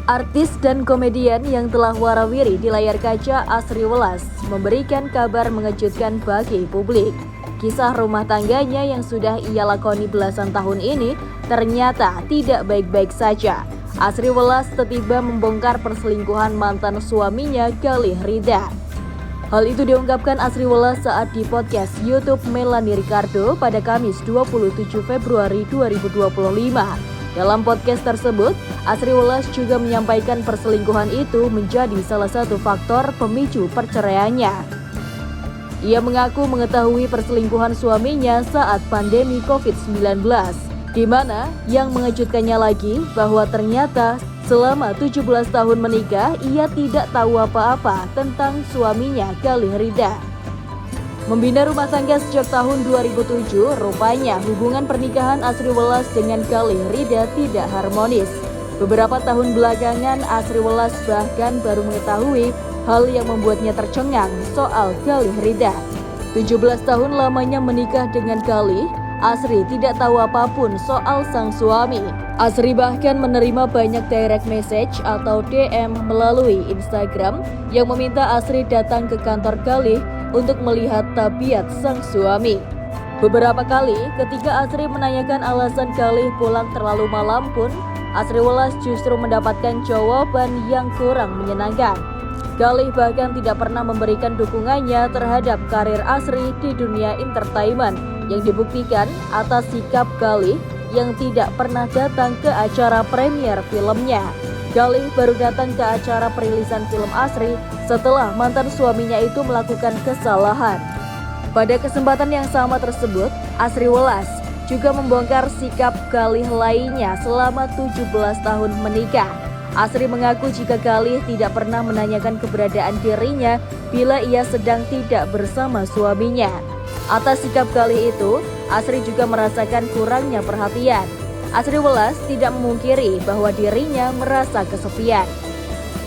Artis dan komedian yang telah warawiri di layar kaca Asri Welas memberikan kabar mengejutkan bagi publik. Kisah rumah tangganya yang sudah ia lakoni belasan tahun ini ternyata tidak baik-baik saja. Asri Welas tiba-tiba membongkar perselingkuhan mantan suaminya Galih Rida. Hal itu diungkapkan Asri Welas saat di podcast YouTube Melanie Ricardo pada Kamis 27 Februari 2025. Dalam podcast tersebut, Asri Welas juga menyampaikan perselingkuhan itu menjadi salah satu faktor pemicu perceraiannya. Ia mengaku mengetahui perselingkuhan suaminya saat pandemi COVID-19, di mana yang mengejutkannya lagi bahwa ternyata selama 17 tahun menikah, ia tidak tahu apa-apa tentang suaminya Galih Rida. Membina rumah tangga sejak tahun 2007, rupanya hubungan pernikahan Asri Welas dengan Galih Rida tidak harmonis. Beberapa tahun belakangan, Asri Welas bahkan baru mengetahui hal yang membuatnya tercengang soal Galih Rida. 17 tahun lamanya menikah dengan Galih, Asri tidak tahu apapun soal sang suami. Asri bahkan menerima banyak direct message atau DM melalui Instagram yang meminta Asri datang ke kantor Galih untuk melihat tabiat sang suami. Beberapa kali ketika Asri menanyakan alasan Galih pulang terlalu malam pun, Asri Welas justru mendapatkan jawaban yang kurang menyenangkan. Galih bahkan tidak pernah memberikan dukungannya terhadap karir Asri di dunia entertainment yang dibuktikan atas sikap Galih yang tidak pernah datang ke acara premier filmnya. Galih baru datang ke acara perilisan film Asri setelah mantan suaminya itu melakukan kesalahan. Pada kesempatan yang sama tersebut, Asri Welas juga membongkar sikap Galih lainnya selama 17 tahun menikah. Asri mengaku jika Galih tidak pernah menanyakan keberadaan dirinya bila ia sedang tidak bersama suaminya. Atas sikap Galih itu, Asri juga merasakan kurangnya perhatian. Asri Welas tidak memungkiri bahwa dirinya merasa kesepian.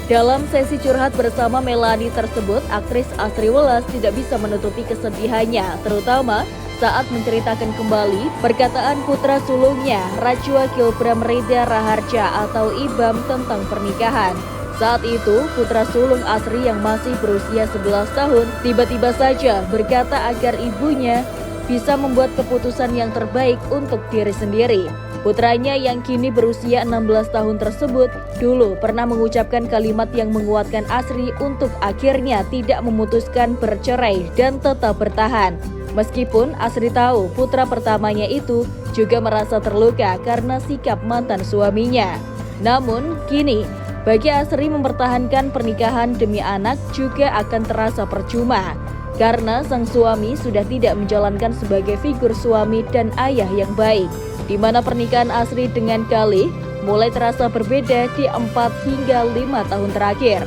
Dalam sesi curhat bersama Melanie tersebut, aktris Asri Welas tidak bisa menutupi kesedihannya, terutama saat menceritakan kembali perkataan putra sulungnya, Rachua Gilbram Rida Raharja atau Ibam tentang pernikahan. Saat itu, putra sulung Asri yang masih berusia 11 tahun tiba-tiba saja berkata agar ibunya bisa membuat keputusan yang terbaik untuk diri sendiri. Putranya yang kini berusia 16 tahun tersebut dulu pernah mengucapkan kalimat yang menguatkan Asri untuk akhirnya tidak memutuskan bercerai dan tetap bertahan. Meskipun Asri tahu putra pertamanya itu juga merasa terluka karena sikap mantan suaminya. Namun kini bagi Asri mempertahankan pernikahan demi anak juga akan terasa percuma. Karena sang suami sudah tidak menjalankan sebagai figur suami dan ayah yang baik, di mana pernikahan Asri dengan Galih mulai terasa berbeda di 4 hingga 5 tahun terakhir.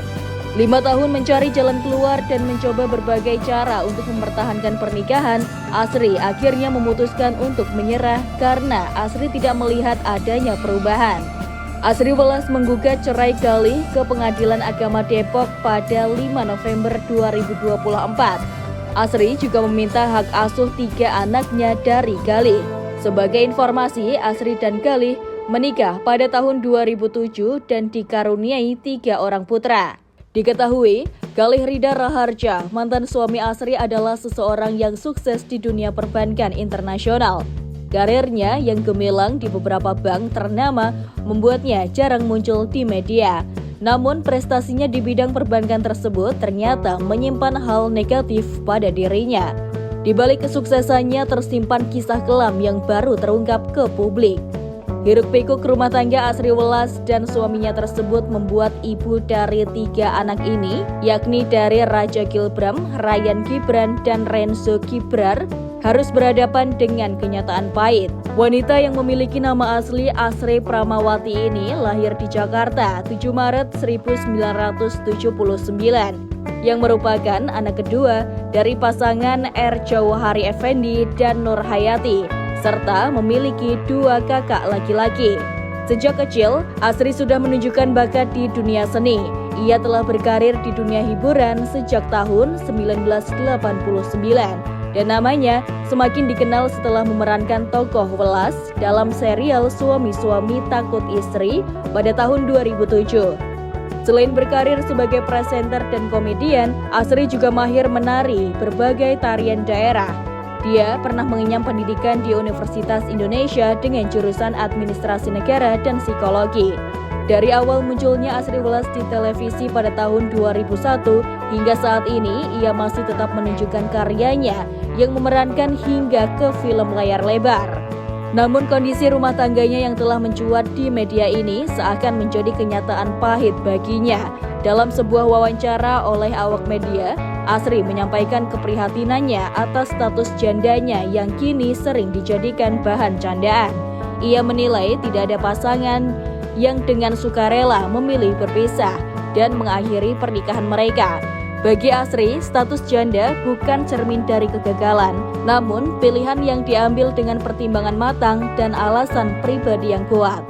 5 tahun mencari jalan keluar dan mencoba berbagai cara untuk mempertahankan pernikahan, Asri akhirnya memutuskan untuk menyerah karena Asri tidak melihat adanya perubahan. Asri Welas menggugat cerai Galih ke Pengadilan Agama Depok pada 5 November 2024. Asri juga meminta hak asuh 3 anaknya dari Galih. Sebagai informasi, Asri dan Galih menikah pada tahun 2007 dan dikaruniai 3 orang putra. Diketahui, Galih Rida Raharja, mantan suami Asri adalah seseorang yang sukses di dunia perbankan internasional. Karirnya yang gemilang di beberapa bank ternama membuatnya jarang muncul di media. Namun prestasinya di bidang perbankan tersebut ternyata menyimpan hal negatif pada dirinya. Di balik kesuksesannya tersimpan kisah kelam yang baru terungkap ke publik. Hiruk-pikuk rumah tangga Asri Welas dan suaminya tersebut membuat ibu dari 3 anak ini, yakni dari Raja Gilbram, Ryan Gibran, dan Renzo Gibrar, harus berhadapan dengan kenyataan pahit. Wanita yang memiliki nama asli Asri Pramawati ini lahir di Jakarta 7 Maret 1979, yang merupakan anak kedua dari pasangan R. Jawahari Effendi dan Nur Hayati, serta memiliki 2 kakak laki-laki. Sejak kecil, Asri sudah menunjukkan bakat di dunia seni. Ia telah berkarir di dunia hiburan sejak tahun 1989. dan namanya semakin dikenal setelah memerankan tokoh Welas dalam serial Suami-Suami Takut Istri pada tahun 2007. Selain berkarir sebagai presenter dan komedian, Asri juga mahir menari berbagai tarian daerah. Dia pernah mengenyam pendidikan di Universitas Indonesia dengan jurusan Administrasi Negara dan Psikologi. Dari awal munculnya Asri Welas di televisi pada tahun 2001 hingga saat ini, ia masih tetap menunjukkan karyanya yang memerankan hingga ke film layar lebar. Namun kondisi rumah tangganya yang telah mencuat di media ini seakan menjadi kenyataan pahit baginya. Dalam sebuah wawancara oleh awak media, Asri menyampaikan keprihatinannya atas status jandanya yang kini sering dijadikan bahan candaan. Ia menilai tidak ada pasangan yang dengan sukarela memilih berpisah dan mengakhiri pernikahan mereka. Bagi Asri, status janda bukan cermin dari kegagalan, namun pilihan yang diambil dengan pertimbangan matang dan alasan pribadi yang kuat.